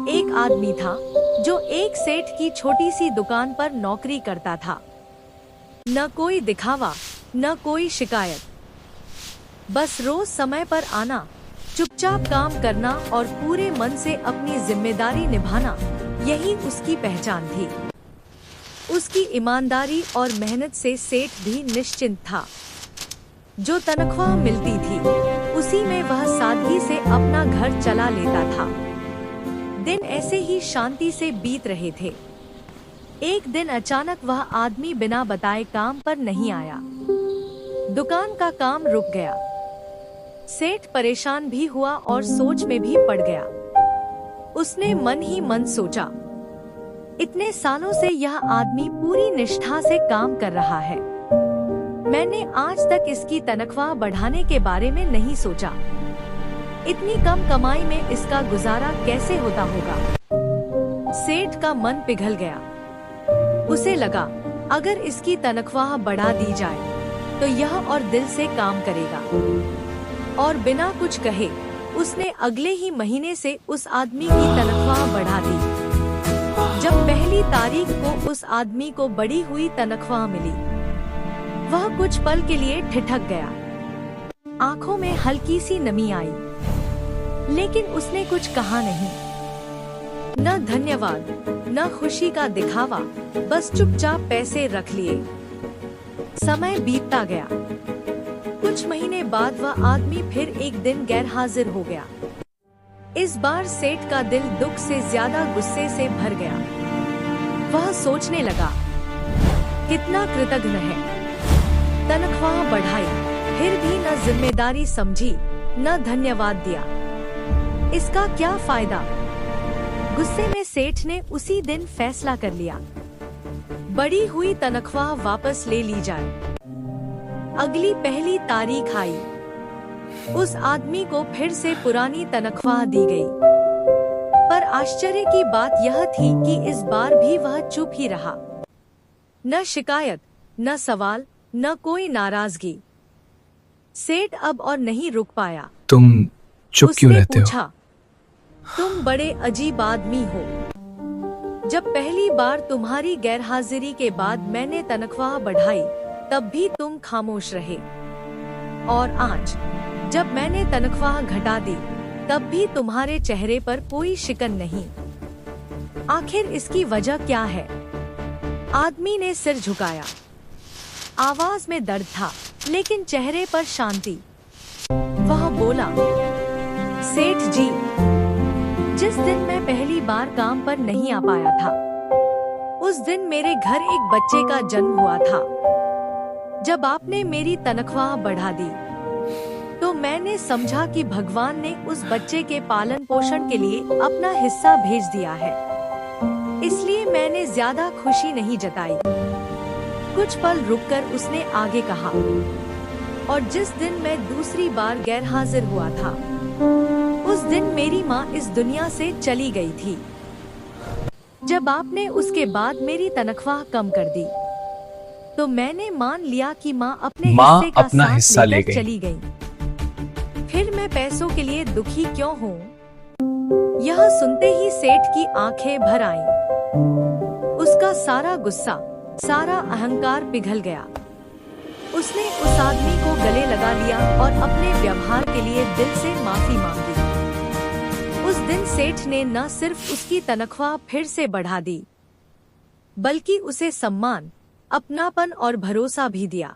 एक आदमी था जो एक सेठ की छोटी सी दुकान पर नौकरी करता था। न कोई दिखावा, न कोई शिकायत, बस रोज समय पर आना, चुपचाप काम करना और पूरे मन से अपनी जिम्मेदारी निभाना, यही उसकी पहचान थी। उसकी ईमानदारी और मेहनत से सेठ भी निश्चिंत था। जो तनख्वाह मिलती थी उसी में वह सादगी से अपना घर चला लेता था। दिन ऐसे ही शांति से बीत रहे थे। एक दिन अचानक वह आदमी बिना बताए काम पर नहीं आया। दुकान का काम रुक गया। सेठ परेशान भी हुआ और सोच में भी पड़ गया। उसने मन ही मन सोचा, इतने सालों से यह आदमी पूरी निष्ठा से काम कर रहा है। मैंने आज तक इसकी तनख्वाह बढ़ाने के बारे में नहीं सोचा। इतनी कम कमाई में इसका गुजारा कैसे होता होगा। सेठ का मन पिघल गया। उसे लगा, अगर इसकी तनख्वाह बढ़ा दी जाए तो यह और दिल से काम करेगा। और बिना कुछ कहे उसने अगले ही महीने से उस आदमी की तनख्वाह बढ़ा दी। जब पहली तारीख को उस आदमी को बढ़ी हुई तनख्वाह मिली, वह कुछ पल के लिए ठिठक गया। आंखों में हल्की सी नमी आई, लेकिन उसने कुछ कहा नहीं। न धन्यवाद, न खुशी का दिखावा, बस चुपचाप पैसे रख लिए। समय बीतता गया। कुछ महीने बाद वह आदमी फिर एक दिन गैर हाजिर हो गया। इस बार सेठ का दिल दुख से ज्यादा गुस्से से भर गया। वह सोचने लगा, कितना कृतज्ञ है। तनख्वाह बढ़ाई, फिर भी न जिम्मेदारी समझी, न धन्यवाद दिया। इसका क्या फायदा। गुस्से में सेठ ने उसी दिन फैसला कर लिया, बढ़ी हुई तनख्वाह वापस ले ली जाए। अगली पहली तारीख आई। उस आदमी को फिर से पुरानी तनख्वाह दी गई। पर आश्चर्य की बात यह थी कि इस बार भी वह चुप ही रहा। न शिकायत, न सवाल, न कोई नाराजगी। सेठ अब और नहीं रुक पाया। तुम चुप क्यों रहते हो? पूछा, तुम बड़े अजीब आदमी हो। जब पहली बार तुम्हारी गैरहाजिरी के बाद मैंने तनख्वाह बढ़ाई, तब भी तुम खामोश रहे। और आज जब मैंने तनख्वाह घटा दी, तब भी तुम्हारे चेहरे पर कोई शिकन नहीं। आखिर इसकी वजह क्या है? आदमी ने सिर झुकाया। आवाज में दर्द था, लेकिन चेहरे पर शांति। वह बोला, सेठ जी, जिस दिन मैं पहली बार काम पर नहीं आ पाया था, उस दिन मेरे घर एक बच्चे का जन्म हुआ था। जब आपने मेरी तनख्वाह बढ़ा दी, तो मैंने समझा कि भगवान ने उस बच्चे के पालन पोषण के लिए अपना हिस्सा भेज दिया है। इसलिए मैंने ज्यादा खुशी नहीं जताई। कुछ पल रुककर उसने आगे कहा, और जिस दिन मैं दूसरी बार गैरहाजिर हुआ था, उस दिन मेरी माँ इस दुनिया से चली गई थी। जब आपने उसके बाद मेरी तनख्वाह कम कर दी, तो मैंने मान लिया कि माँ अपने हिस्से का अपना साथ हिस्सा ले लेकर गई। चली गई। फिर मैं पैसों के लिए दुखी क्यों हूँ? यह सुनते ही सेठ की आंखें भर आईं। उसका सारा गुस्सा, सारा अहंकार पिघल गया। उसने उस आदमी को गले लगा लिया और अपने व्यवहार के लिए दिल से माफी मांगी। उस दिन सेठ ने न सिर्फ उसकी तनख्वाह फिर से बढ़ा दी, बल्कि उसे सम्मान, अपनापन और भरोसा भी दिया।